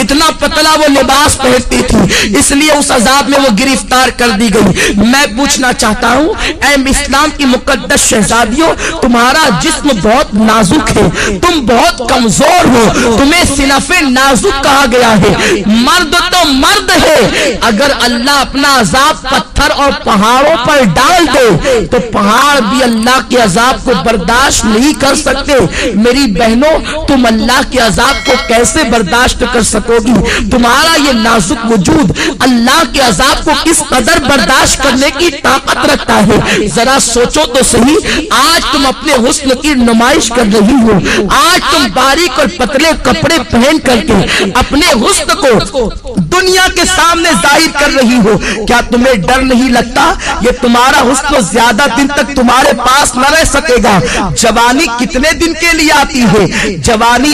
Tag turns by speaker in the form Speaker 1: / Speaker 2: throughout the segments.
Speaker 1: اتنا پتلا وہ لباس پہنتی تھی، اس لیے اس عذاب میں وہ گرفتار کر دی گئی۔ میں پوچھنا چاہتا ہوں اے اسلام کی مقدس شہزادیوں، تمہارا جسم بہت نازک ہے، تم بہت کمزور ہو، تمہیں صنف نازک کہا گیا ہے۔ مرد تو مرد ہے، اگر اللہ اپنا عذاب پتھر اور پہاڑوں پر ڈال دے تو پہاڑ بھی اللہ کے عذاب کو برداشت نہیں کر سکتے۔ میری بہنوں، تم اللہ کے عذاب کو کیسے برداشت کر سکو گی؟ تمہارا یہ نازک وجود اللہ کے عذاب کو کس قدر برداشت کرنے کی طاقت رکھتا ہے؟ ذرا سوچو تو صحیح۔ آج تم اپنے حسن کی نمائش کر رہی ہو، آج تم باریک اور پتلے کپڑے پہن کر کے اپنے حسن کو دنیا کے سامنے ظاہر کر رہی ہو۔ کیا تمہیں ڈر نہیں لگتا یہ تمہارا حسن زیادہ دن تک تمہارے پاس نہ رہ سکے گا؟ جوانی کتنے دن کے لیے آتی ہے؟ جوانی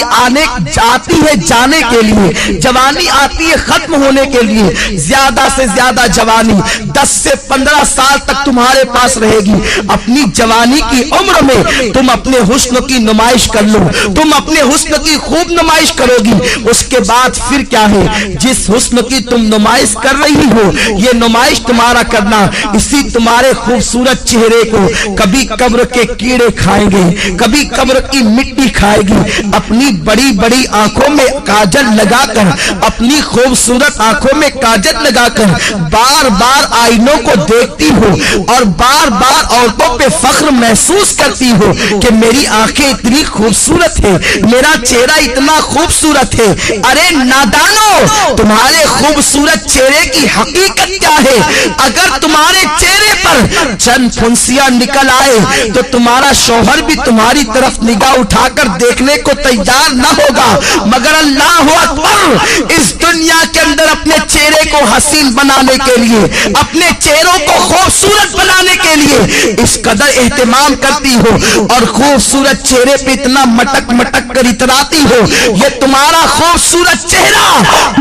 Speaker 1: آتی ہے جانے کے لیے، جوانی آتی ہے ختم ہونے کے لیے۔ زیادہ سے زیادہ جوانی 10 سے 15 سال تک تمہارے پاس رہے گی۔ اپنی جوانی کی عمر میں تم اپنے حسن کی نمائش کر لو، تم اپنے حسن کی خوب نمائش کرو گی۔ اس کے بعد پھر کیا ہے؟ جس حسن کی تم نمائش کر رہی ہو، یہ نمائش تمہارا کرنا اسی تمہارے خوبصورت چہرے کو کبھی قبر کے کیڑے کھائیں گے، کبھی قبر کی مٹی کھائے گی۔ اپنی بڑی بڑی آنکھوں میں کاجل لگا کر، اپنی خوبصورت آنکھوں میں کاجل لگا کر بار بار آئینوں کو دیکھتی ہو اور بار بار عورتوں پہ فخر محسوس کرتی ہو کہ میری آنکھیں اتنی خوبصورت ہے، میرا چہرہ اتنا خوبصورت ہے۔ ارے نادانو، تمہارے خوبصورت چہرے کی حقیقت کیا ہے؟ اگر تمہارے چہرے پر چند پھنسیاں نکل آئے تو تمہارا شوہر بھی تمہاری طرف نگاہ اٹھا کر دیکھنے کو تیار نہ ہوگا، مگر اللہ اکبر، اس دنیا کے اندر اپنے چہرے کو حسین بنانے کے لیے، اپنے چہروں کو خوبصورت بنانے کے لیے اس قدر اہتمام کرتی ہو اور خوبصورت چہرے پہ اتنا مٹک مٹک کر اتراتی ہو۔ یہ تمہارا خوبصورت چہرہ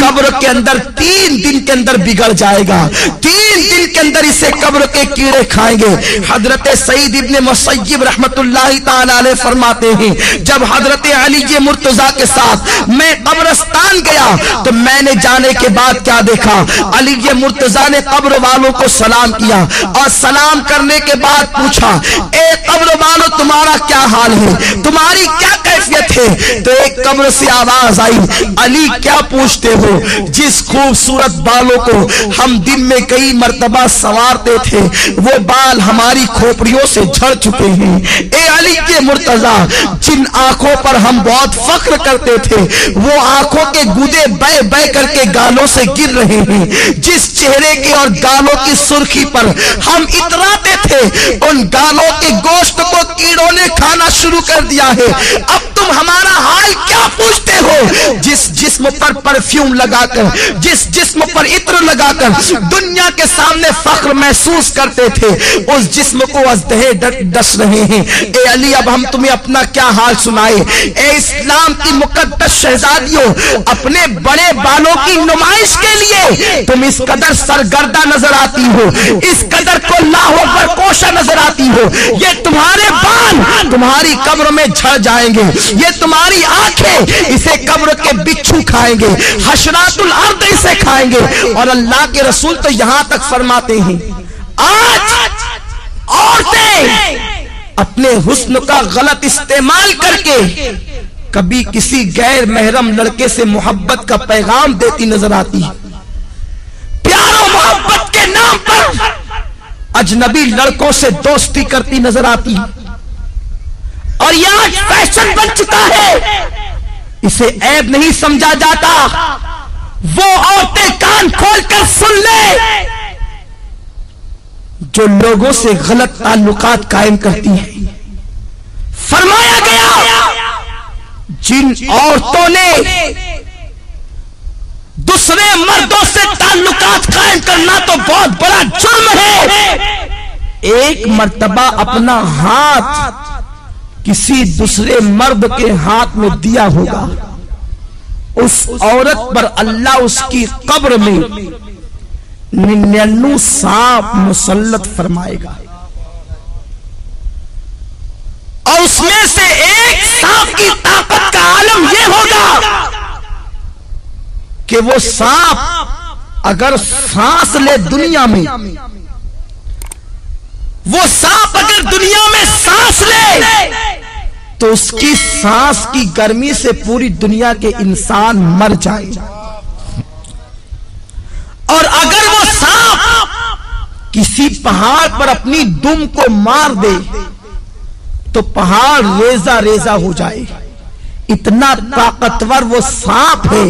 Speaker 1: قبر کے اندر 3 دن کے اندر بگڑ جائے گا، 3 دن کے اندر اسے قبر کے کیڑے کھائیں گے۔ حضرت سعید ابن مسیب رحمت اللہ تعالی علیہ فرماتے ہیں، جب حضرت علی مرتضیٰ کے ساتھ میں قبرستان گیا تو میں نے جانے کے بعد کیا دیکھا؟ علی مرتضیٰ نے قبر والوں کو سلام کیا اور سلام کرنے کے بعد پوچھا، اے قبر والوں، تمہارا کیا حال ہے؟ تمہاری کیا کیفیت ہے؟ تو ایک قبر سے آواز آئی، علی کیا پوچھتے ہو؟ جس خوبصورت بالوں کو ہم دن میں کئی مرتبہ سنوارتے تھے وہ بال ہماری کھوپڑیوں سے جھڑ چکے ہیں۔ اے علی کے مرتضیٰ، جن آنکھوں پر ہم بہت فخر کرتے تھے وہ آنکھوں کے گودے بہ بہ کر کے گالوں سے گر رہے ہیں۔ جس چہرے کے اور گالوں کی سرخی پر ہم اتراتے تھے ان گالوں کے گوشت کو کیڑوں نے کھانا شروع کر دیا ہے۔ اب تم ہمارا حال کیا پوچھتے ہو؟ جس جسم پر پرفیوم لگا کر، جس جسم پر عطر لگا کر دنیا کے سامنے فخر محسوس کرتے تھے، اس جسم کو ازدہے ڈس رہے ہیں۔ اے علی، اب ہم تمہیں اپنا کیا حال سنائے؟ اے اسلام کی مقدس شہزادیوں، اپنے بڑے بالوں کی نمائش کے لیے تم اس قدر سرگردہ نظر آتی ہو، اس قدر کو اللہ اکبر کوشا نظر آتی ہو۔ یہ تمہارے بال تمہاری قبر میں جھڑ جائیں گے، یہ تمہاری آنکھیں اسے قبر کے بچھو کھائیں گے، حشرات الارض اسے کھائیں گے۔ اور اللہ کے رسول تو یہاں تک فرماتے ہیں، آج عورتیں اپنے حسن کا غلط استعمال کر کے کبھی کسی غیر محرم لڑکے سے محبت کا پیغام دیتی نظر آتی، پیار و محبت کے نام پر اجنبی لڑکوں سے دوستی کرتی نظر آتی، اور یہ آج فیشن بن چکا ہے، اسے عیب نہیں سمجھا جاتا۔ وہ عورتیں کان کھول کر سن لے جو لوگوں سے غلط تعلقات قائم کرتی ہیں۔ فرمایا گیا جن عورتوں نے دوسرے مردوں سے تعلقات قائم کرنا تو بہت بڑا جرم ہے، ایک مرتبہ اپنا ہاتھ کسی دوسرے مرد کے ہاتھ میں دیا ہوگا، اس عورت پر اللہ اس کی قبر میں 99 سانپ مسلط فرمائے گا، اور اس میں سے ایک سانپ کی طاقت کا عالم یہ ہوگا کہ وہ سانپ اگر سانس لے دنیا میں، وہ سانپ اگر دنیا میں سانس لے تو اس کی سانس کی گرمی سے پوری دنیا کے انسان مر جائے، اور اگر وہ سانپ کسی پہاڑ پر اپنی دم کو مار دے تو پہاڑ ریزہ ریزہ ہو جائے، اتنا طاقتور وہ سانپ ہے۔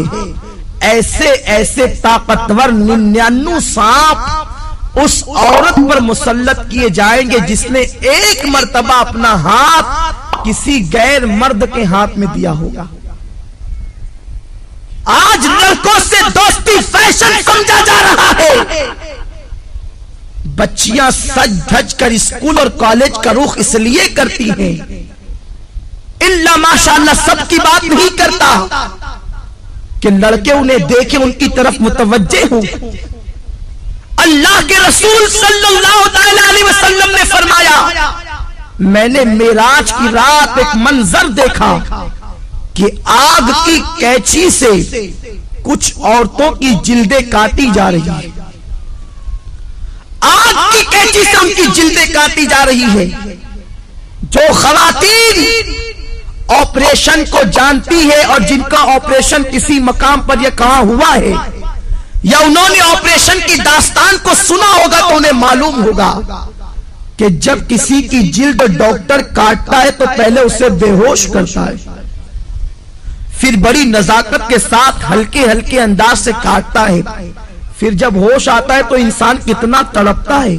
Speaker 1: ایسے ایسے طاقتور 99 سانپ اس عورت پر مسلط کیے جائیں گے جس نے ایک مرتبہ اپنا ہاتھ کسی غیر مرد کے ہاتھ میں دیا ہوگا۔ آج لڑکوں سے دوستی فیشن سمجھا جا رہا ہے، بچیاں سج دھج کر اسکول اور کالج کا رخ اس لیے کرتی ہیں، اللہ ماشاءاللہ سب کی بات نہیں کرتا کہ لڑکے انہیں دیکھیں ان کی طرف متوجہ ہوں۔ اللہ کے رسول صلی اللہ علیہ وسلم نے فرمایا، میں نے معراج کی رات ایک منظر دیکھا کہ آگ کی کینچی سے کچھ عورتوں کی جلدیں کاٹی جا رہی ہیں، آگ کی کینچی سے ان کی جلدیں کاٹی جا رہی ہے۔ جو خواتین آپریشن کو جانتی ہے اور جن کا آپریشن کسی مقام پر یہ کہاں ہوا ہے یا انہوں نے آپریشن کی داستان کو سنا ہوگا تو انہیں معلوم ہوگا کہ جب کسی کی جلد ڈاکٹر کاٹتا ہے تو پہلے اسے بے ہوش کرتا ہے، پھر بڑی نزاکت کے ساتھ ہلکے ہلکے انداز سے کاٹتا ہے، پھر جب ہوش آتا ہے تو انسان کتنا تڑپتا ہے،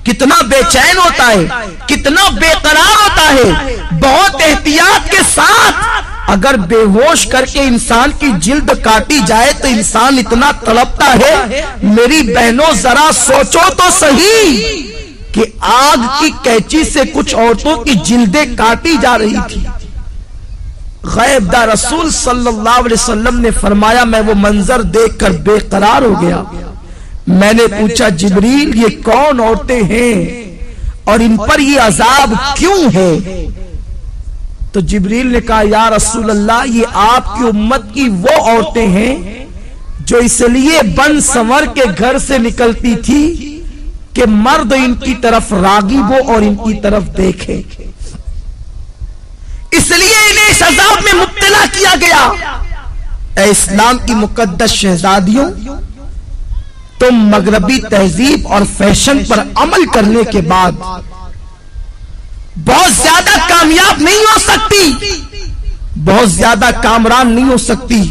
Speaker 1: کتنا بے چین ہوتا ہے، کتنا بے قرار ہوتا ہے۔ بہت احتیاط کے ساتھ اگر بے ہوش کر کے انسان کی جلد کاٹی جائے تو انسان اتنا تڑپتا ہے۔ میری بہنوں ذرا سوچو تو صحیح کہ آگ کی کینچی سے کچھ عورتوں کی جلدیں کاٹی جا رہی تھی۔ غیب دار رسول صلی اللہ علیہ وسلم نے فرمایا، میں وہ منظر دیکھ کر بے قرار ہو گیا۔ میں نے پوچھا، جبریل یہ کون عورتیں ہیں اور ان پر یہ عذاب کیوں ہے؟ تو جبریل نے کہا، یا رسول اللہ یہ آپ کی امت کی وہ عورتیں ہیں جو اس لیے بن سنور کے گھر سے نکلتی تھی کہ مرد ان کی طرف راغب ہو اور ان کی طرف دیکھے، اس لیے انہیں اس عذاب میں مبتلا کیا گیا۔ اے اسلام کی مقدس شہزادیوں، تم مغربی تہذیب اور فیشن پر عمل کرنے کے بعد بہت زیادہ کامیاب نہیں ہو سکتی، بہت زیادہ کامران نہیں ہو سکتی۔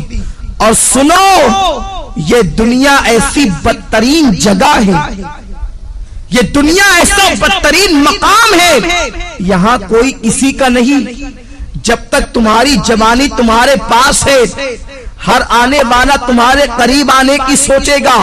Speaker 1: اور سنو، یہ دنیا ایسی بدترین جگہ ہے، یہ دنیا ایسا بدترین مقام ہے، یہاں کوئی کسی کا نہیں۔ جب تک تمہاری جوانی تمہارے پاس ہے، ہر آنے والا تمہارے قریب آنے کی سوچے گا،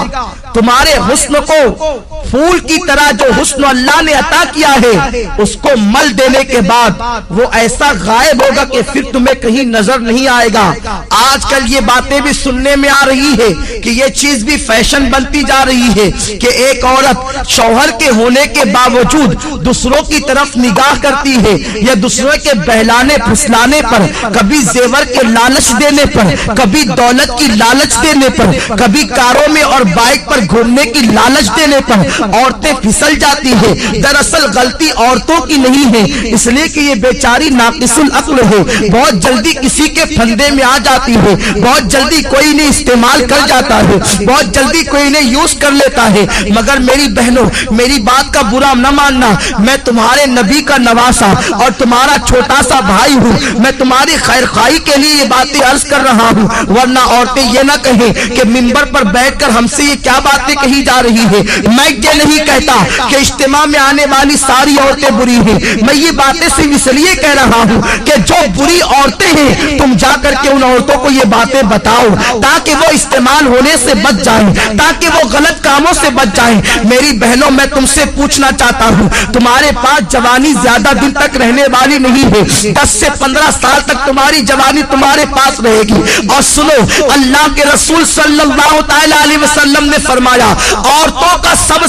Speaker 1: تمہارے حسن کو پھول کی طرح جو حسن اللہ نے عطا کیا ہے اس کو مل دینے کے بعد وہ ایسا غائب ہوگا کہ پھر تمہیں کہیں نظر نہیں آئے گا۔ آج کل یہ باتیں بھی سننے میں آ رہی ہے کہ یہ چیز بھی فیشن بنتی جا رہی ہے کہ ایک عورت شوہر کے ہونے کے باوجود دوسروں کی طرف نگاہ کرتی ہے، یا دوسروں کے بہلانے پھسلانے پر، کبھی زیور کے لالچ دینے پر، کبھی دولت کی لالچ دینے پر، کبھی کاروں میں اور بائک پر گھومنے کی لالچ دینے پر عورتیں پھسل جاتی ہیں۔ دراصل غلطی عورتوں کی نہیں ہے، اس لیے کہ یہ بیچاری ناقص العقل ہے، بہت جلدی کسی کے پھندے میں آ جاتی ہے، بہت جلدی کوئی نے استعمال کر جاتا ہے، بہت جلدی کوئی نے یوز کر لیتا ہے۔ مگر میری بہنوں، میری بات کا برا نہ ماننا، میں تمہارے نبی کا نواسا اور تمہارا چھوٹا سا بھائی ہوں، میں تمہاری خیر خواہی کے لیے یہ باتیں عرض کر رہا ہوں، ورنہ عورتیں یہ نہ کہیں کہ منبر پر بیٹھ کر ہم سے یہ کیا باتیں کہی جا رہی ہے۔ میں یہ نہیں کہتا کہ اجتماع میں آنے والی ساری عورتیں بری ہیں، میں یہ باتیں صرف اس لیے کہہ رہا ہوں کہ جو بری عورتیں ہیں تم جا کر کے ان عورتوں کو یہ باتیں بتاؤ تاکہ وہ استعمال ہونے سے بچ جائیں، تاکہ وہ غلط کاموں سے بچ جائیں۔ میری بہنوں، میں تم سے پوچھنا چاہتا ہوں، تمہارے پاس جوانی زیادہ دن تک رہنے والی نہیں ہے، 10 سے 15 سال تک تمہاری جوانی تمہارے پاس رہے گی۔ اور سنو، اللہ کے رسول صلی اللہ تعالی علیہ وسلم نے فرمایا، عورتوں کا سب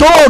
Speaker 1: 2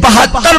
Speaker 1: 72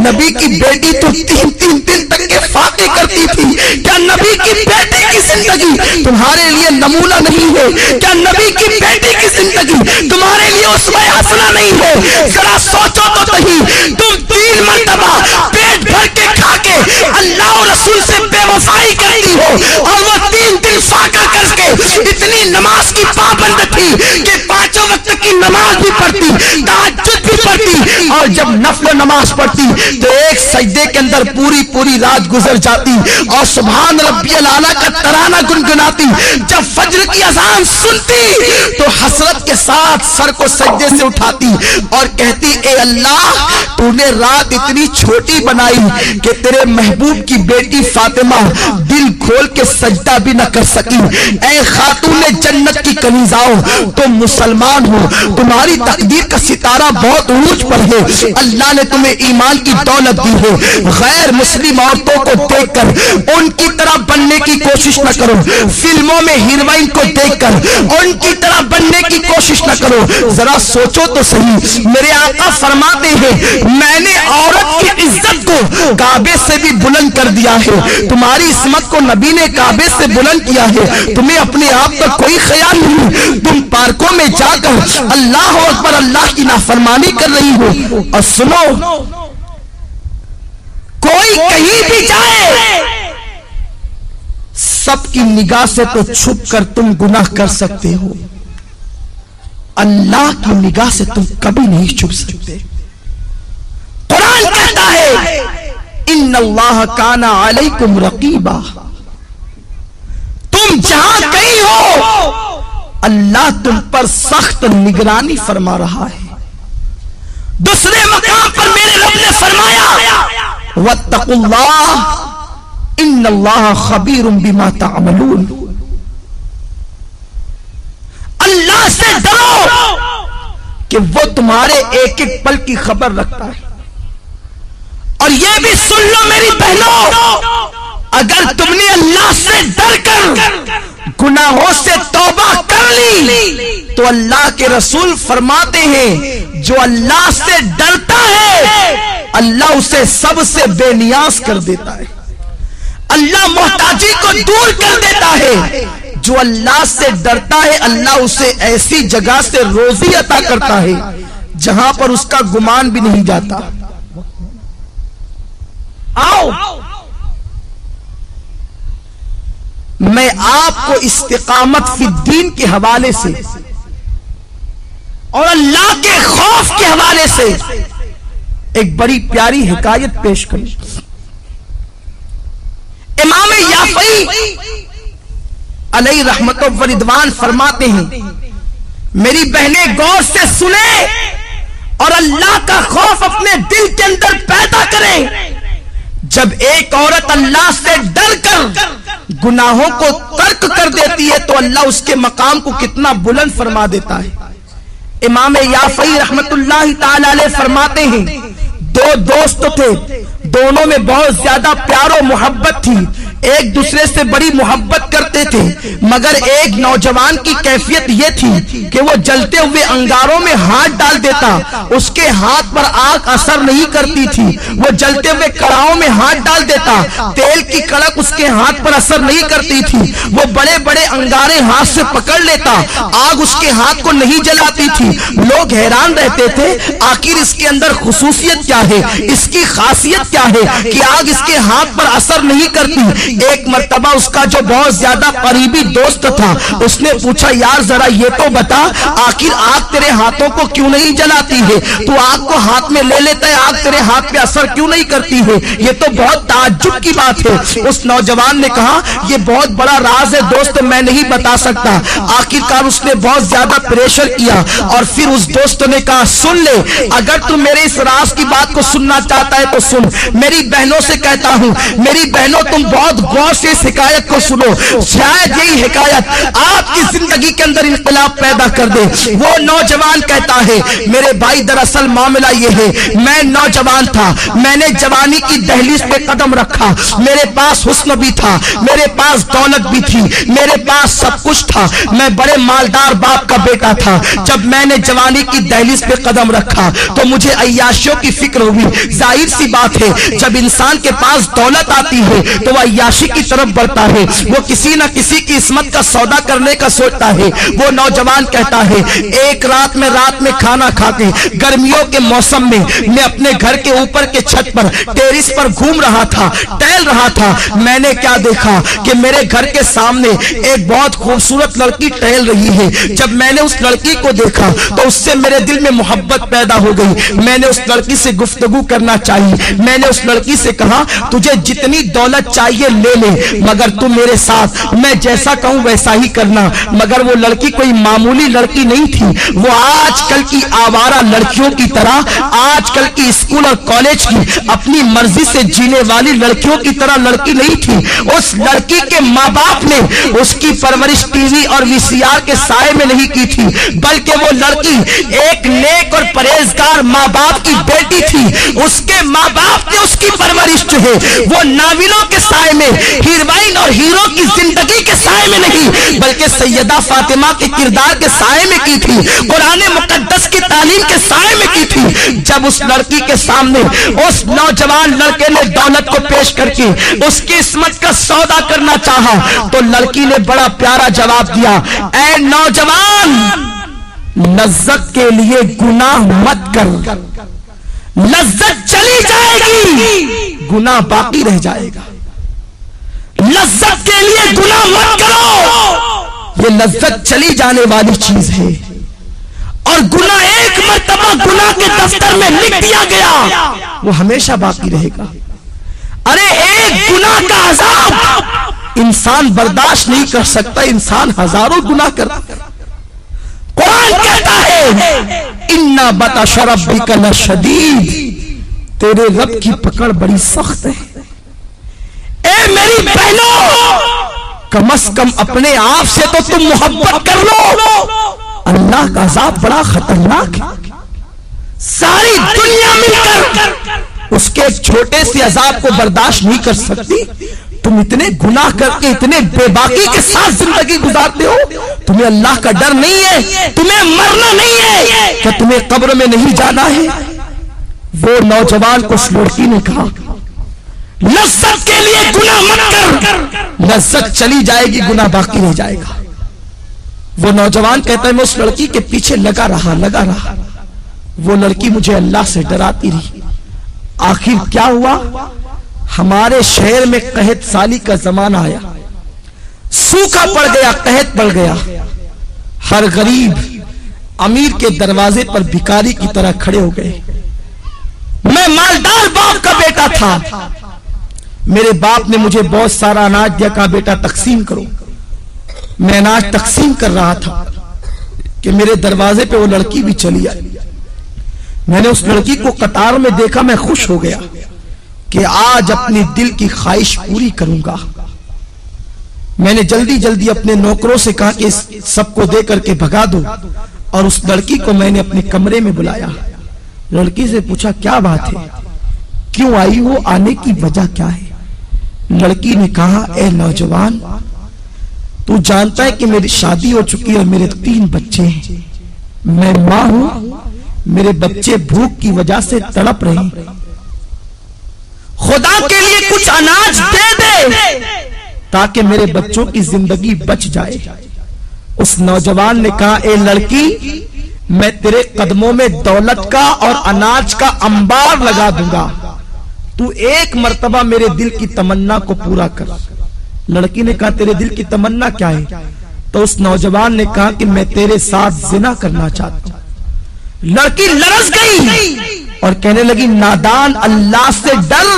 Speaker 1: نبی کی بیٹی تو 3 دن تک کے فاقے کرتی تھی، کیا نبی کی بیٹی کی زندگی تمہارے لیے نمونہ نہیں ہے؟ کیا نبی کی بیٹی کی زندگی تمہارے لیے اسوہ حسنہ نہیں ہے؟ ذرا سوچو تو صحیح، تم 3 مرتبہ پیٹ بھر کے کھا کے اللہ اور رسول سے بے وفائی کرتی ہو، اور وہ 3 دن فاقہ کر کے اتنی نماز کی پابند تھی کہ 5 وقت کی نماز بھی پڑھتی، تہجد بھی پڑھتی، اور جب نفل نماز پڑھتی تو ایک سجدے کے اندر پوری رات گزر جاتی اور سبحان ربی الاعلیٰ کا ترانہ گنگناتی۔ جب فجر کی اذان سنتی تو حسرت کے ساتھ سر کو سجدے سے اٹھاتی اور کہتی اے اللہ تو نے رات اتنی چھوٹی بنائی کہ تیرے محبوب کی بیٹی فاطمہ دل کھول کے سجدہ بھی نہ کر سکی۔ اے خاتون جنت کی کنیزاؤ، تم مسلمان ہو، تمہاری تقدیر کا ستارہ بہت عروج پر ہے، اللہ نے تمہیں ایمان کی دولت دی ہے، غیر مسلم عورتوں کو دیکھ کر ان کی طرح بننے کی کوشش نہ کرو، فلموں میں ہیروئن کو دیکھ کر ان کی طرح بننے کی کوشش نہ کرو۔ ذرا سوچو تو صحیح، میرے آقا فرماتے ہیں میں نے عورت کی عزت کو کعبے سے بھی بلند کر دیا ہے، تمہاری عصمت کو نبی نے کعبے سے بلند کیا ہے، تمہیں اپنے آپ کا کوئی خیال نہیں، تم پارکوں میں جا کر اللہ اکبر اللہ کی نافرمانی کر رہی ہو۔ اور سنو، کوئی کہیں بھی جائے سب کی نگاہ سے تو چھپ کر تم گناہ کر سکتے ہو، اللہ کی نگاہ سے تم کبھی نہیں چھپ سکتے۔ قرآن کہتا ہے ان اللہ کان علیکم رقیبا، تم جہاں کہیں ہو اللہ تم پر سخت نگرانی فرما رہا ہے۔ دوسرے مقام پر میرے رب نے فرمایا واتقوا اللہ ان اللہ خبیر بما تعملون، اللہ سے ڈرو کہ وہ تمہارے ایک ایک پل کی خبر رکھتا ہے۔ اور یہ بھی سن لو میری بہنوں، اگر تم نے اللہ سے ڈر کر گناہوں سے توبہ کر لی تو اللہ کے رسول فرماتے ہیں جو اللہ سے ڈرتا ہے اللہ اسے سب سے بے نیاز کر دیتا ہے، اللہ محتاجی کو دور کر دیتا ہے۔ جو اللہ سے ڈرتا ہے اللہ اسے ایسی جگہ سے روزی عطا کرتا ہے جہاں پر اس کا گمان بھی نہیں جاتا۔ آؤ میں آپ کو استقامت فی الدین کے حوالے سے اور اللہ کے خوف کے حوالے سے ایک بڑی پیاری حکایت پیش کروں۔ امام یافعی علیہ رحمت و رضوان فرماتے ہیں میری بہنیں غور سے سنیں اور اللہ کا خوف اپنے دل کے اندر پیدا کریں۔ جب ایک عورت اللہ سے ڈر کر گناہوں کو ترک کر دیتی ہے تو اللہ اس کے مقام کو کتنا بلند فرما دیتا ہے۔ امام یافعی رحمت اللہ تعالی علیہ فرماتے ہیں 2 دوست تھے، دونوں میں بہت زیادہ پیار و محبت تھی، ایک دوسرے سے بڑی محبت کرتے تھے، مگر ایک نوجوان کی کیفیت یہ تھی کہ وہ جلتے ہوئے انگاروں میں ہاتھ ڈال دیتا، اس کے ہاتھ پر آگ اثر نہیں کرتی تھی، وہ جلتے ہوئے کڑاہوں میں ہاتھ ڈال دیتا، تیل کی کڑک اس کے ہاتھ پر اثر نہیں کرتی تھی، وہ بڑے بڑے انگارے ہاتھ سے پکڑ لیتا، آگ اس کے ہاتھ کو نہیں جلاتی تھی۔ لوگ حیران رہتے تھے آخر اس کے اندر خصوصیت کیا ہے، اس کی خاصیت کیا ہے کہ آگ اس کے ہاتھ پر اثر نہیں کرتی۔ ایک مرتبہ اس کا جو بہت زیادہ قریبی دوست تھا اس نے پوچھا یار ذرا یہ تو بتا آخر آگ تیرے ہاتھوں کو کیوں نہیں جلاتی ہے، تو آگ کو ہاتھ میں لے لیتا ہے آگ تیرے ہاتھ پہ اثر کیوں نہیں کرتی ہے، یہ تو بہت تعجب کی بات ہے۔ اس نوجوان نے کہا یہ بہت بڑا راز ہے دوست، میں نہیں بتا سکتا۔ آخرکار اس نے بہت زیادہ پریشر کیا اور پھر اس دوست نے کہا سن لے اگر تم میرے اس راز کی بات کو سننا چاہتا ہے تو سن، میری بہنوں سے کہتا ہوں میری بہنوں تم بہت بہت غور سے اس حکایت کو سنو، شاید یہی حکایت آپ کی زندگی کے اندر انقلاب پیدا کر دے۔ وہ نوجوان کہتا ہے میرے بھائی دراصل معاملہ یہ ہے، میں نوجوان تھا، میں نے جوانی کی دہلیز پہ قدم رکھا، میرے پاس حسن بھی تھا، میرے پاس دولت بھی تھی، میرے پاس سب کچھ تھا، میں بڑے مالدار باپ کا بیٹا تھا۔ جب میں نے جوانی کی دہلیز پہ قدم رکھا تو مجھے عیاشیوں کی فکر ہوئی۔ ظاہر سی بات ہے جب انسان کے پاس دولت آتی ہے تو وہ عیاشی کی طرف بڑھتا ہے، وہ کسی نہ کسی کی عصمت کا سودا کرنے کا سوچتا ہے۔ وہ نوجوان کہتا ہے ایک رات میں کھانا کھا کے گرمیوں کے موسم میں اپنے گھر کے اوپر کے چھت پر ٹیرس پر گھوم رہا تھا، ٹہل رہا تھا۔ میں نے کیا دیکھا کہ میرے گھر کے سامنے ایک بہت خوبصورت لڑکی ٹہل رہی ہے۔ جب میں نے اس لڑکی کو دیکھا تو اس سے میرے دل میں محبت پیدا ہو گئی۔ میں نے اس لڑکی سے گفتگو کرنا چاہیے، میں نے اس لڑکی سے کہا تجھے جتنی دولت چاہیے لے لے مگر تم میرے ساتھ میں جیسا کہوں ویسا ہی کرنا۔ مگر وہ لڑکی کوئی معمولی لڑکی نہیں تھی، وہ آج کل کی آوارہ لڑکیوں کی طرح، آج کل کی اسکول اور کالج کی اپنی مرضی سے جینے والی لڑکیوں کی طرح لڑکی نہیں تھی۔ اس لڑکی کے ماں باپ نے اس کی پرورش ٹی وی اور وی سی آر کے سائے میں نہیں کی تھی، بلکہ وہ لڑکی ایک نیک اور پرہیزگار ماں باپ کی بیٹی تھی۔ اس کے ماں باپ نے اس کی پرورش جو ہے وہ ناولوں کے سائے میں، ہیروئن اور ہیرو کی زندگی کے سائے میں نہیں بلکہ سیدہ فاطمہ کے کردار کے سائے میں کی تھی، قرآن مقدس کی تعلیم کے سائے میں کی تھی۔ جب اس لڑکی کے سامنے اس نوجوان لڑکے نے دولت کو پیش کر کے اس کی عصمت کا سودا کرنا چاہا تو لڑکی نے بڑا پیارا جواب دیا، اے نوجوان لذت کے لیے گناہ مت کر، لذت چلی جائے گی گناہ باقی رہ جائے گا۔ لذت کے لیے گناہ مت کرو، یہ لذت چلی جانے والی چیز ہے، اور گناہ ایک مرتبہ گناہ کے دفتر میں لکھ دیا گیا وہ ہمیشہ باقی رہے گا۔ ارے ایک گناہ کا عذاب انسان برداشت نہیں کر سکتا، انسان ہزاروں گناہ کرتا ہے۔ قرآن کہتا ہے اِنَّ بَطْشَ رَبِّكَ لَشَدِيدٌ، تیرے رب کی پکڑ بڑی سخت ہے۔ اے میری بہنوں کم از کم اپنے آپ سے تو تم محبت کر لو، اللہ کا عذاب بڑا خطرناک ہے۔ ساری دنیا مل کر اس کے چھوٹے سے عذاب کو برداشت نہیں کر سکتی، تم اتنے گناہ کر کے اتنے بے باکی کے ساتھ زندگی گزارتے ہو، تمہیں اللہ کا ڈر نہیں ہے، تمہیں مرنا نہیں ہے، کہ تمہیں قبر میں نہیں جانا ہے۔ وہ نوجوان کو اس لڑکی نے کہا لذت کے لیے گناہ مت کر، لذت چلی جائے گی گناہ باقی رہ جائے گا۔ وہ نوجوان کہتا ہے میں اس لڑکی کے پیچھے لگا رہا، وہ لڑکی مجھے اللہ سے ڈراتی رہی۔ آخر کیا ہوا، ہمارے شہر میں قحط سالی کا زمانہ آیا، سوکھا پڑ گیا، قحط پڑ گیا، ہر غریب امیر کے دروازے پر بھکاری کی طرح کھڑے ہو گئے۔ میں مالدار باپ کا بیٹا تھا، میرے باپ نے مجھے بہت سارا اناج دیا، کہا بیٹا تقسیم کرو۔ میں اناج تقسیم کر رہا تھا کہ میرے دروازے پہ وہ لڑکی بھی چلی آئی۔ میں نے اس لڑکی کو قطار میں دیکھا، میں خوش ہو گیا کہ آج اپنی دل کی خواہش پوری کروں گا۔ میں نے جلدی اپنے نوکروں سے کہا کہ سب کو دے کر کے بھگا دو، اور اس لڑکی کو میں نے اپنے کمرے میں بلایا۔ لڑکی سے پوچھا کیا بات ہے، کیوں آئی ہو، آنے کی وجہ کیا ہے؟ لڑکی نے کہا اے نوجوان تو جانتا ہے کہ میری شادی ہو چکی ہے اور میرے 3 بچے ہیں، میں ماں ہوں، میرے بچے بھوک کی وجہ سے تڑپ رہے ہیں، خدا کے لیے کچھ اناج دے دے تاکہ میرے بچوں کی زندگی بچ جائے۔ اس نوجوان نے کہا اے لڑکی میں تیرے قدموں میں دولت کا اور اناج کا انبار لگا دوں گا، تو ایک مرتبہ میرے دل کی تمنا کو پورا کر۔ لڑکی نے کہا تیرے دل کی تمنا کیا ہے؟ تو اس نوجوان نے کہا کہ میں تیرے ساتھ زنا کرنا چاہتا ہوں۔ لڑکی لرز گئی اور کہنے لگی نادان اللہ سے ڈر،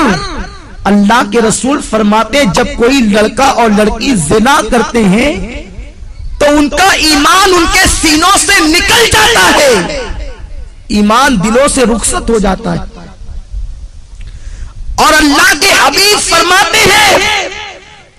Speaker 1: اللہ کے رسول فرماتے جب کوئی لڑکا اور لڑکی زنا کرتے ہیں تو ان کا ایمان ان کے سینوں سے نکل جاتا ہے، ایمان دلوں سے رخصت ہو جاتا ہے، اور اللہ کے حبیب فرماتے ہیں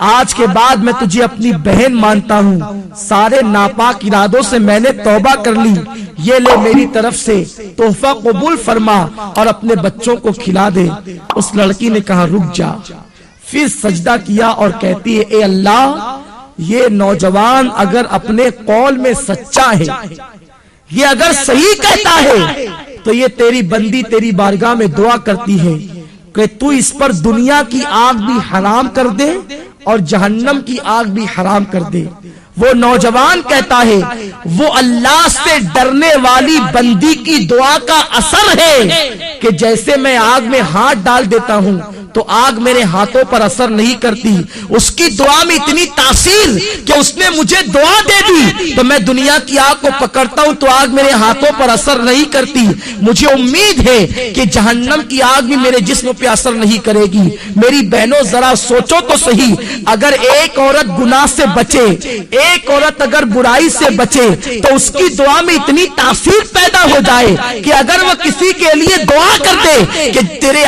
Speaker 1: آج کے بعد میں تجھے اپنی بہن مانتا ہوں، سارے ناپاک ارادوں سے میں نے توبہ کر لی، یہ لے میری طرف سے تحفہ قبول فرما اور اپنے بچوں کو کھلا دے۔ اس لڑکی نے کہا رک جا، پھر سجدہ کیا اور کہتی ہے اے اللہ، یہ نوجوان اگر اپنے قول میں سچا ہے، یہ اگر صحیح کہتا ہے تو یہ تیری بندی تیری بارگاہ میں دعا کرتی ہے کہ تو اس پر دنیا کی آگ بھی حرام کر دے اور جہنم کی آگ بھی حرام کر دے۔ وہ نوجوان کہتا ہے وہ اللہ سے ڈرنے والی بندی کی دعا کا اثر ہے کہ جیسے میں آگ میں ہاتھ ڈال دیتا ہوں تو آگ میرے ہاتھوں پر اثر نہیں کرتی، اس کی دعا میں اتنی تاثیر کہ اس نے مجھے دعا دے دی تو میں دنیا کی آگ کو پکڑتا ہوں تو آگ میرے ہاتھوں پر اثر نہیں کرتی۔ مجھے امید ہے کہ جہنم کی آگ بھی میرے جسم پہ اثر نہیں کرے گی۔ میری بہنوں ذرا سوچو تو صحیح، اگر ایک عورت گناہ سے بچے، ایک عورت اگر برائی سے بچے تو اس کی دعا میں اتنی تاثیر پیدا ہو جائے کہ اگر وہ کسی کے لیے دعا کر دے کہ تیرے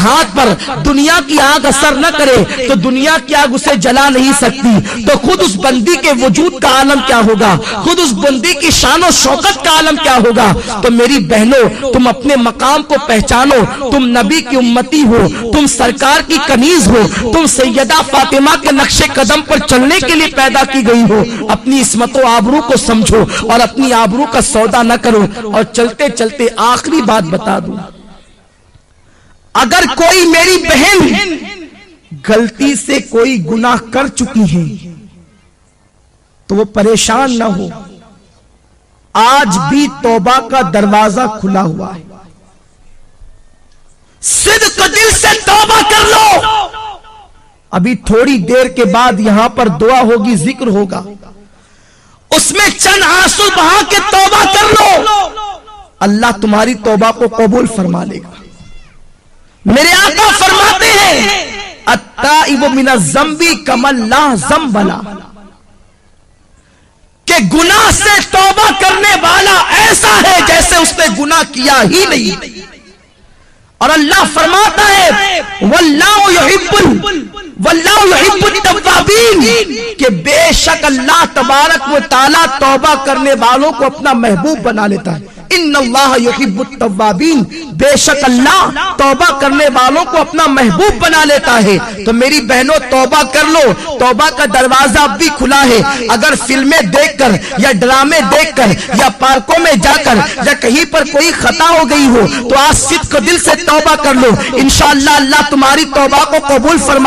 Speaker 1: ہاتھ پر دنیا کی آگ اثر نہ کرے تو دنیا کی آگ اسے جلا نہیں سکتی، تو خود اس بندی کے وجود کا عالم کیا ہوگا، خود اس بندی کی شان و شوکت کا عالم کیا ہوگا۔ تو میری بہنوں تم اپنے مقام کو پہچانو، تم نبی کی امتی ہو، تم سرکار کی کنیز ہو، تم سیدہ فاطمہ کے نقش قدم پر چلنے کے لیے پیدا کی گئی ہو۔ اپنی عصمت و آبرو کو سمجھو اور اپنی آبرو کا سودا نہ کرو۔ اور چلتے چلتے آخری بات بتا دوں، اگر کوئی میری بہن غلطی سے کوئی گناہ کر چکی ہے تو وہ پریشان نہ ہو، آج بھی توبہ کا دروازہ کھلا ہوا ہے، صدق دل سے توبہ کر لو۔ ابھی تھوڑی دیر کے بعد یہاں پر دعا ہوگی، ذکر ہوگا، اس میں چند آنسو بہا کے توبہ کر لو، اللہ تمہاری توبہ کو قبول فرما لے گا۔ میرے آقا فرماتے ہیں التائب من الذنب کمن لا ذنب لہ، کہ گناہ سے توبہ کرنے والا ایسا ہے جیسے اس نے گناہ کیا ہی نہیں۔ اور اللہ فرماتا ہے واللہ یحب التوابین، کہ بے شک اللہ تبارک و تعالی توبہ کرنے والوں کو اپنا محبوب بنا لیتا ہے۔ ان اللہ یحب التوابین، بے شک اللہ توبہ کرنے والوں کو اپنا محبوب بنا لیتا ہے۔ تو میری بہنوں توبہ کر لو، توبہ کا دروازہ اب بھی کھلا ہے۔ اگر فلمیں دیکھ کر یا ڈرامے دیکھ کر یا پارکوں میں جا کر یا کہیں پر کوئی خطا ہو گئی ہو تو آج صدق دل سے توبہ کر لو، انشاءاللہ اللہ تمہاری توبہ کو قبول فرما